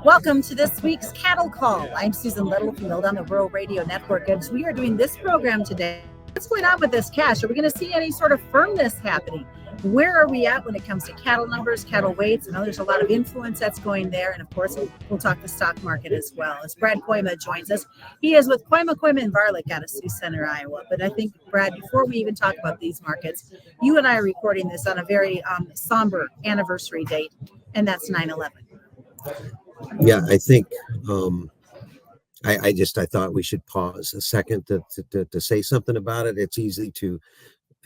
Welcome to this week's Cattle Call. I'm Susan Littlefield on the Rural Radio Network, and we are doing this program today. What's going on with this cash? Are we going to see any sort of firmness happening? Where are we at when it comes to cattle numbers, cattle weights? I know there's a lot of influence that's going there, and of course, we'll talk the stock market as well. As Brad Kooima joins us, he is with Kooima Kooima Varilek out of Sioux Center, Iowa. But I think, Brad, before we even talk about these markets, you and I are recording this on a very somber anniversary date, and that's 9/11. Yeah, I think I thought we should pause a second to say something about it. It's easy to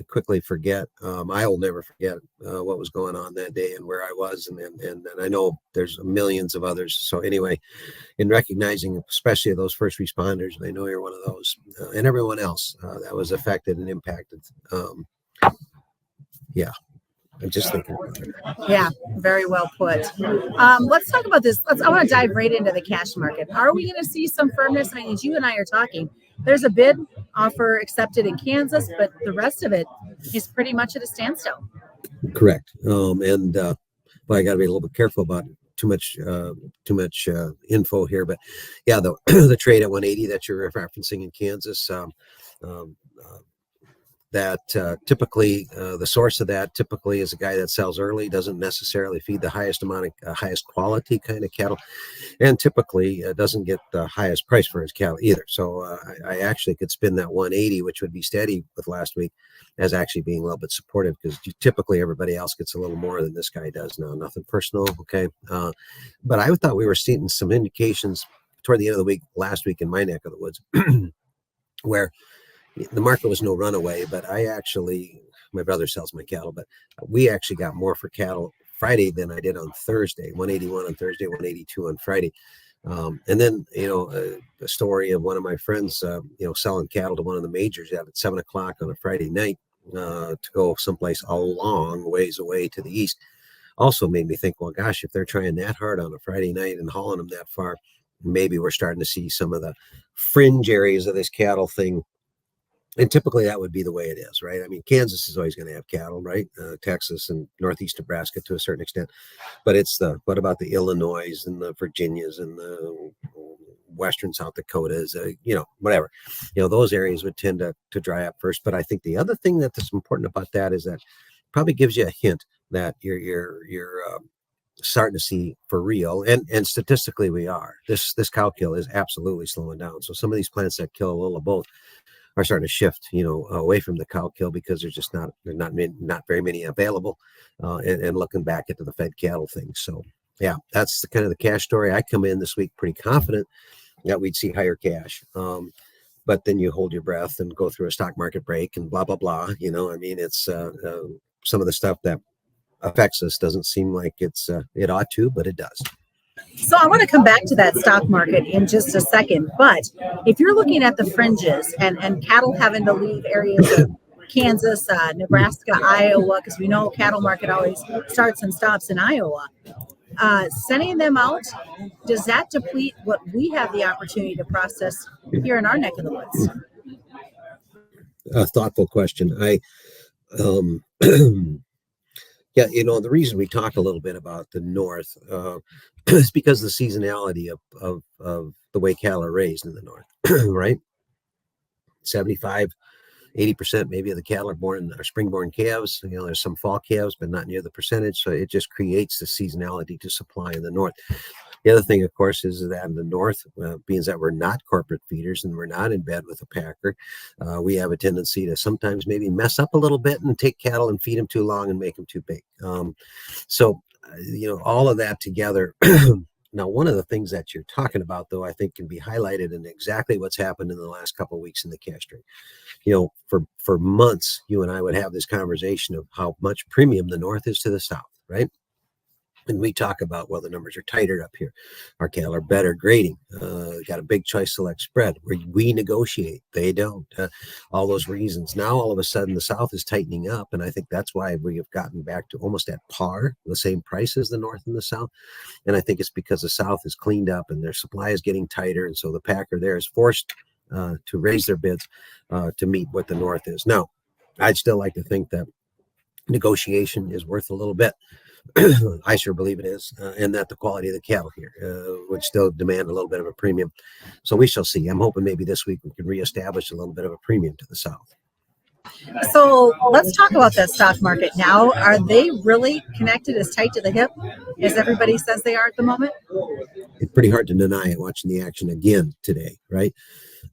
quickly forget. I will never forget what was going on that day and where I was, and I know there's millions of others. So anyway, in recognizing especially those first responders, and I know you're one of those, and everyone else that was affected and impacted. Yeah. I'm just thinking about it. Yeah, very well put. Let's talk about this. I want to dive right into the cash market. Are we going to see some firmness? I mean, as you and I are talking, there's a bid offer accepted in Kansas, but the rest of it is pretty much at a standstill. Correct. Well, I got to be a little bit careful about too much info here, but yeah, the trade at 180 that you're referencing in Kansas. That typically the source of that typically is a guy that sells early, doesn't necessarily feed the highest amount of highest quality kind of cattle, and typically doesn't get the highest price for his cattle either. So I actually could spin that 180, which would be steady with last week, as actually being a little bit supportive, because typically everybody else gets a little more than this guy does now. Nothing personal, okay? But I thought we were seeing some indications toward the end of the week, last week in my neck of the woods, where the market was no runaway, but my brother sells my cattle, but we actually got more for cattle Friday than I did on Thursday. 181 on Thursday, 182 on Friday. And then, the story of one of my friends, selling cattle to one of the majors out at 7 o'clock on a Friday night to go someplace a long ways away to the east also made me think, well, gosh, if they're trying that hard on a Friday night and hauling them that far, maybe we're starting to see some of the fringe areas of this cattle thing. And typically that would be the way it is, right? I mean, Kansas is always going to have cattle, right? Texas and Northeast Nebraska to a certain extent. But what about the Illinois and the Virginias and the Western South Dakotas, whatever. Those areas would tend to dry up first. But I think the other thing that's important about that is that it probably gives you a hint that you're starting to see for real, and statistically we are. This cow kill is absolutely slowing down. So some of these plants that kill a little of both are starting to shift, away from the cow kill because there's just not very many available, and looking back into the fed cattle thing. So yeah, that's kind of the cash story. I come in this week pretty confident that we'd see higher cash, but then you hold your breath and go through a stock market break and blah blah blah. I mean, it's some of the stuff that affects us doesn't seem like it ought to, but it does. So I want to come back to that stock market in just a second. But if you're looking at the fringes and cattle having to leave areas of Kansas, Nebraska, Iowa, because we know cattle market always starts and stops in Iowa, sending them out, does that deplete what we have the opportunity to process here in our neck of the woods? A thoughtful question. Yeah, the reason we talk a little bit about the North is because the seasonality of the way cattle are raised in the North, right? 75, 80% maybe of the cattle are spring-born calves. There's some fall calves, but not near the percentage. So it just creates the seasonality to supply in the North. The other thing, of course, is that in the North, being that we're not corporate feeders and we're not in bed with a packer, we have a tendency to sometimes maybe mess up a little bit and take cattle and feed them too long and make them too big. So all of that together. Now, one of the things that you're talking about, though, I think can be highlighted in exactly what's happened in the last couple of weeks in the cash trade. For months, you and I would have this conversation of how much premium the North is to the South, right? And we talk about, well, the numbers are tighter up here. Our cattle are better grading. Got a big choice select spread. We negotiate. They don't. All those reasons. Now, all of a sudden, the South is tightening up. And I think that's why we have gotten back to almost at par, the same price as the North and the South. And I think it's because the South is cleaned up and their supply is getting tighter. And so the packer there is forced to raise their bids to meet what the North is. Now, I'd still like to think that negotiation is worth a little bit. I sure believe it is, and that the quality of the cattle here would still demand a little bit of a premium. So we shall see. I'm hoping maybe this week we can reestablish a little bit of a premium to the south. So let's talk about that stock market now. Are they really connected as tight to the hip as everybody says they are at the moment? It's pretty hard to deny it watching the action again today, right?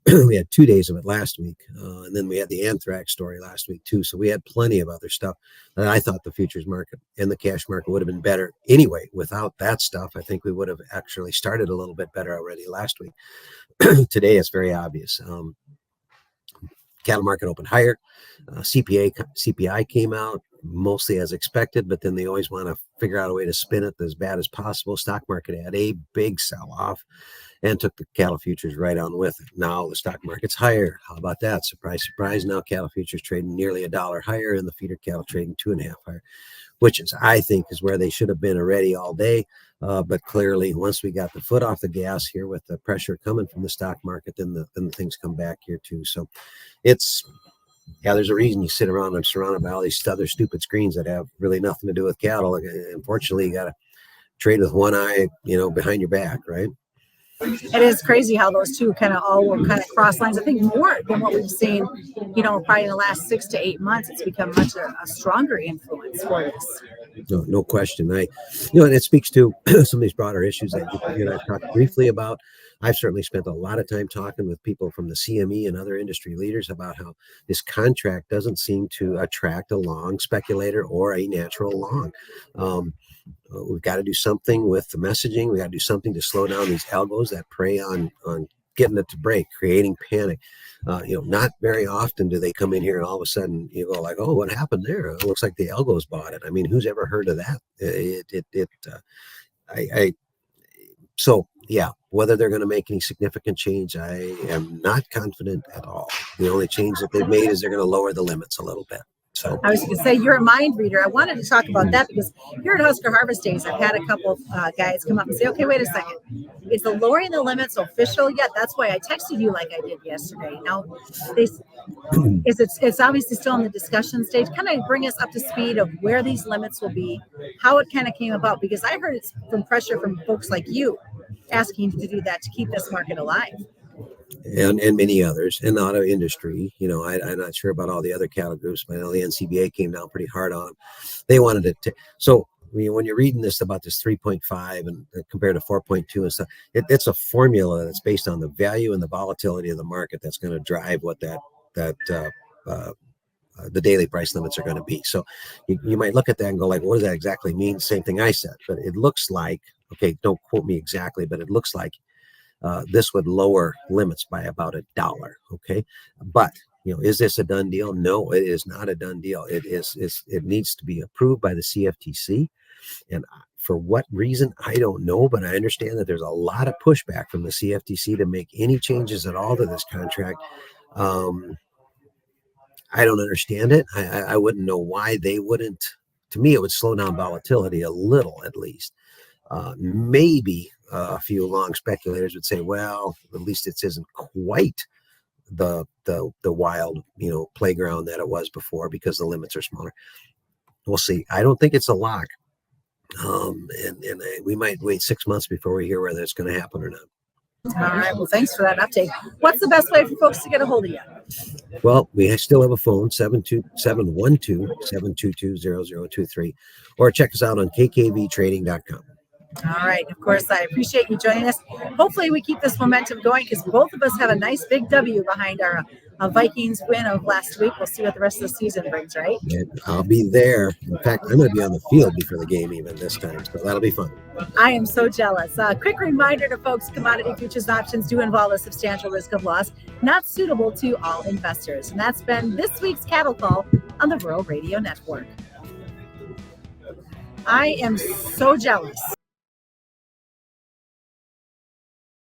We had 2 days of it last week, and then we had the anthrax story last week too. So we had plenty of other stuff that I thought the futures market and the cash market would have been better anyway. Without that stuff, I think we would have actually started a little bit better already last week. Today, it's very obvious. Cattle market opened higher. CPI came out mostly as expected, but then they always want to figure out a way to spin it as bad as possible. Stock market had a big sell-off and took the cattle futures right on with it. Now the stock market's higher. How about that? Surprise, surprise. Now cattle futures trading nearly $1 higher and the feeder cattle trading 2.5 higher, which is, I think, is where they should have been already all day. But clearly, once we got the foot off the gas here with the pressure coming from the stock market, then the things come back here too. So it's, yeah, there's a reason you sit around and surrounded by all these other stupid screens that have really nothing to do with cattle. Unfortunately, you got to trade with one eye, behind your back, right? It is crazy how those two kind of all will kind of cross lines. I think more than what we've seen, probably in the last 6 to 8 months, it's become much a stronger influence for this. No question. And it speaks to some of these broader issues that you and I've talked briefly about. I've certainly spent a lot of time talking with people from the CME and other industry leaders about how this contract doesn't seem to attract a long speculator or a natural long. We've got to do something with the messaging. We got to do something to slow down these algos that prey on getting it to break, creating panic. Not very often do they come in here and all of a sudden you go like, oh, what happened there? It looks like the algos bought it. I mean, who's ever heard of that? So yeah, whether they're going to make any significant change, I am not confident at all. The only change that they've made is they're going to lower the limits a little bit. So I was going to say, you're a mind reader. I wanted to talk about that because here at Husker Harvest Days, I've had a couple of guys come up and say, okay, wait a second. Is the lowering the limits official yet? That's why I texted you like I did yesterday. Now, it's obviously still in the discussion stage. Kind of bring us up to speed of where these limits will be, how it kind of came about, because I heard it's from pressure from folks like you asking to do that to keep this market alive. And many others in the auto industry. I'm not sure about all the other cattle groups, but I know the NCBA came down pretty hard on them. They wanted it so when you're reading this about this 3.5 and compared to 4.2 and stuff, it's a formula that's based on the value and the volatility of the market that's going to drive what the daily price limits are going to be. So you might look at that and go like, what does that exactly mean? Same thing I said, but it looks like, okay, don't quote me exactly, but it looks like this would lower limits by about $1. Okay. But, is this a done deal? No, it is not a done deal. It needs to be approved by the CFTC. And for what reason, I don't know, but I understand that there's a lot of pushback from the CFTC to make any changes at all to this contract. I don't understand it. I wouldn't know why they wouldn't. To me, it would slow down volatility a little, at least. Maybe a few long speculators would say, well, at least it isn't quite the wild, playground that it was before because the limits are smaller. We'll see. I don't think it's a lock. We might wait 6 months before we hear whether it's going to happen or not. All right. Well, thanks for that update. What's the best way for folks to get a hold of you? Well, we still have a phone, 712-722-0023, or check us out on kkvtrading.com. All right. Of course, I appreciate you joining us. Hopefully we keep this momentum going because both of us have a nice big W behind our Vikings win of last week. We'll see what the rest of the season brings, right? And I'll be there. In fact, I'm going to be on the field before the game even this time, so that'll be fun. I am so jealous. Quick reminder to folks, commodity futures options do involve a substantial risk of loss, not suitable to all investors. And that's been this week's Cattle Call on the Rural Radio Network. I am so jealous.